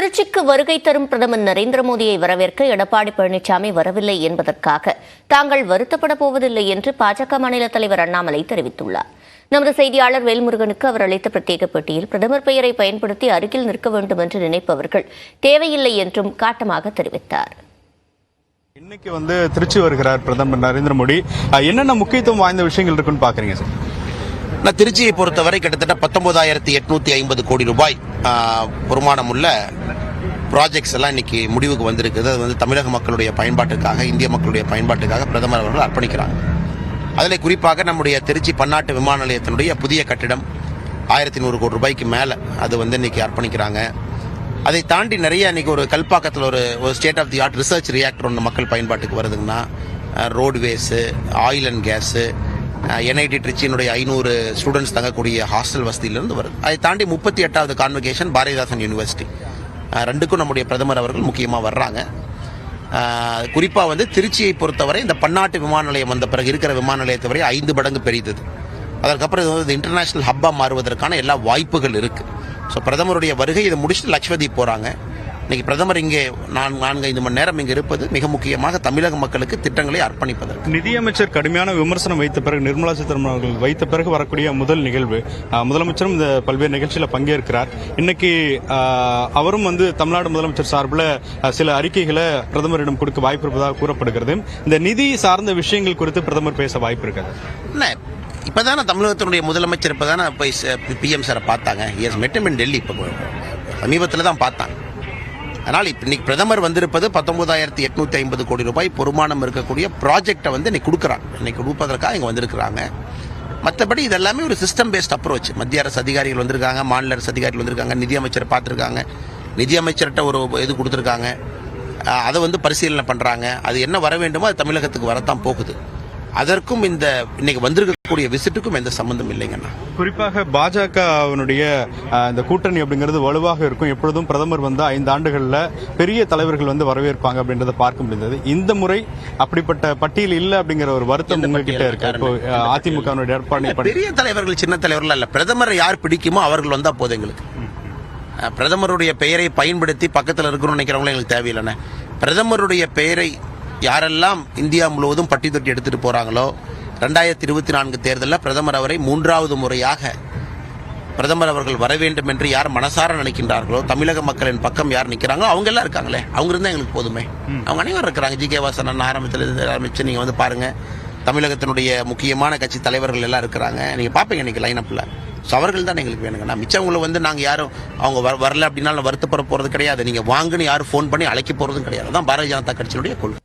திருச்சிக்கு வருகை தரும் பிரதமர் நரேந்திர மோடியை வரவேற்க எடப்பாடி பழனிசாமி வரவில்லை என்பதற்காக தாங்கள் வருத்தப்பட போவதில்லை என்று பாஜக மாநில தலைவர் அண்ணாமலை தெரிவித்துள்ளார். நமது செய்தியாளர் வேல்முருகனுக்கு அவர் அளித்த பிரத்யேக பேட்டியில் பிரதமர் பெயரை பயன்படுத்தி அருகில் நிற்க வேண்டும் என்று நினைப்பவர்கள் தேவையில்லை என்றும் காட்டமாக தெரிவித்தார். இன்னைக்கு திருச்சி வருகிறார் பிரதமர் நரேந்திர மோடி. என்னென்ன முக்கியத்துவம் வாய்ந்த விஷயங்கள் இருக்குன்னு பாக்குறீங்க சார்? திருச்சியை பொறுத்தவரை கிட்டத்தட்ட 19,850 கோடி ரூபாய் வருமானம் உள்ள ப்ராஜெக்ட்ஸ் எல்லாம் இன்னைக்கு முடிவுக்கு வந்திருக்குது. அது தமிழக மக்களுடைய பயன்பாட்டுக்காக, இந்திய மக்களுடைய பயன்பாட்டுக்காக பிரதமர் அவர்கள் அர்ப்பணிக்கிறாங்க. அதில் குறிப்பாக நம்முடைய திருச்சி பன்னாட்டு விமான நிலையத்தினுடைய புதிய கட்டிடம் 1100 கோடி ரூபாய்க்கு மேலே அது இன்னைக்கு அர்ப்பணிக்கிறாங்க. அதை தாண்டி நிறைய இன்னைக்கு ஒரு கல்பாக்கத்தில் ஒரு state of the art research reactor ஒன்று மக்கள் பயன்பாட்டுக்கு வருதுங்கன்னா, roadways, oil and gas, NIT திருச்சியினுடைய 500 ஸ்டூடெண்ட்ஸ் தங்கக்கூடிய ஹாஸ்டல் வசதியிலிருந்து வருது. அதை தாண்டி 38வது கான்வகேஷன் பாரதிதாசன் யூனிவர்சிட்டி, ரெண்டுக்கும் நம்முடைய பிரதமர் அவர்கள் முக்கியமாக வர்றாங்க. குறிப்பாக திருச்சியை பொறுத்தவரை இந்த பன்னாட்டு விமான நிலையம் வந்த பிறகு இருக்கிற விமான நிலையத்தை வரை 5 மடங்கு பெரியது. அதற்கப்புறம் இது இன்டர்நேஷனல் ஹப்பாக மாறுவதற்கான எல்லா வாய்ப்புகள் இருக்குது. ஸோ பிரதமருடைய வருகை இதை முடிச்சுட்டு லட்சதீப் போகிறாங்க. இன்னைக்கு பிரதமர் இங்கே 4-5 மணி நேரம் இங்கே இருப்பது மிக முக்கியமாக தமிழக மக்களுக்கு திட்டங்களை அர்ப்பணிப்பதற்கு. நிதியமைச்சர் கடுமையான விமர்சனம் வைத்த பிறகு, நிர்மலா சீதாராமன் அவர்கள் வைத்த பிறகு வரக்கூடிய முதல் நிகழ்வு. முதலமைச்சரும் இந்த பல்வேறு நிகழ்ச்சியில் பங்கேற்கிறார். இன்னைக்கு அவரும் தமிழ்நாடு முதலமைச்சர் சார்பில் சில அறிக்கைகளை பிரதமரிடம் கொடுக்க வாய்ப்பு இருப்பதாக கூறப்படுகிறது. இந்த நிதி சார்ந்த விஷயங்கள் குறித்து பிரதமர் பேச வாய்ப்பு இருக்காது. இப்பதானே தமிழகத்தினுடைய முதலமைச்சர் இப்பதானே PM சாரை பார்த்தாங்க. டெல்லி இப்போ சமீபத்தில் தான் பார்த்தாங்க. அதனால் இன்னைக்கு பிரதமர் வந்திருப்பது 19,850 கோடி ரூபாய் பொறுமானம் இருக்கக்கூடிய ப்ராஜெக்டை இன்னைக்கு கொடுக்குறாங்க. இன்னைக்கு கொடுப்பதற்காக இங்கே வந்திருக்கிறாங்க. மற்றபடி இதெல்லாமே ஒரு சிஸ்டம் பேஸ்ட் அப்ரோச். மத்திய அரசு அதிகாரிகள் வந்திருக்காங்க, மாநில அரசு அதிகாரிகள் வந்திருக்காங்க, நிதியமைச்சரை பார்த்துருக்காங்க, நிதியமைச்சர்கிட்ட ஒரு இது கொடுத்துருக்காங்க. அதை பரிசீலனை பண்ணுறாங்க. அது என்ன வர வேண்டுமோ அது தமிழகத்துக்கு வரத்தான் போகுது. அதற்கும் இந்த இன்னைக்கு வந்திருக்கக்கூடிய விசிட்டுக்கும் எந்த சம்பந்தம் இல்லைங்கண்ணா. குறிப்பாக பாஜகவினுடைய இந்த கூட்டணி அப்படிங்கிறது வலுவாக இருக்கும். எப்பொழுதும் பிரதமர் 5 ஆண்டுகளில் பெரிய தலைவர்கள் வரவேற்பாங்க அப்படின்றத பார்க்க முடிந்தது. இந்த முறை அப்படிப்பட்ட பட்டியல் இல்லை அப்படிங்கிற ஒரு வருத்தம் உங்ககிட்ட இருக்கு. இப்போ அதிமுக ஏற்பாடு பெரிய தலைவர்கள் சின்ன தலைவர்கள் அல்ல, பிரதமரை யார் பிடிக்குமோ அவர்கள் வந்தா போதும் எங்களுக்கு. பிரதமருடைய பெயரை பயன்படுத்தி பக்கத்தில் இருக்கணும்னு நினைக்கிறவங்களும் எங்களுக்கு தேவையில்லைண்ணே. பிரதமருடைய பெயரை யாரெல்லாம் இந்தியா முழுவதும் பட்டி தொட்டி எடுத்துட்டு போறாங்களோ, 2024 தேர்தலில் பிரதமர் அவரை 3வது முறையாக பிரதமர் அவர்கள் வர வேண்டும் என்று யார் மனசார நினைக்கின்றார்களோ, தமிழக மக்களின் பக்கம் யார் நிற்கிறாங்களோ அவங்க எல்லாம் இருக்காங்களே, அவங்க இருந்தால் எங்களுக்கு போதுமே. அவங்க அனைவரும் இருக்கிறாங்க. GK வாசன் ஆரம்பிச்சு நீங்க பாருங்க, தமிழகத்தினுடைய முக்கியமான கட்சி தலைவர்கள் எல்லாம் இருக்கிறாங்க. நீங்க பாப்பீங்க இன்னைக்கு லைனப்ல. ஸோ அவர்கள் தான் எங்களுக்கு வேணுங்கண்ணா. மிச்சவங்களை நாங்கள் யாரும் அவங்க வரல அப்படின்னாலும் வருத்தப்பட போகிறது கிடையாது. நீங்கள் வாங்குன்னு யாரும் ஃபோன் பண்ணி அழைக்க போகிறதும் கிடையாது. அதான் பாரதிய ஜனதா கட்சியினுடைய கொள்கை.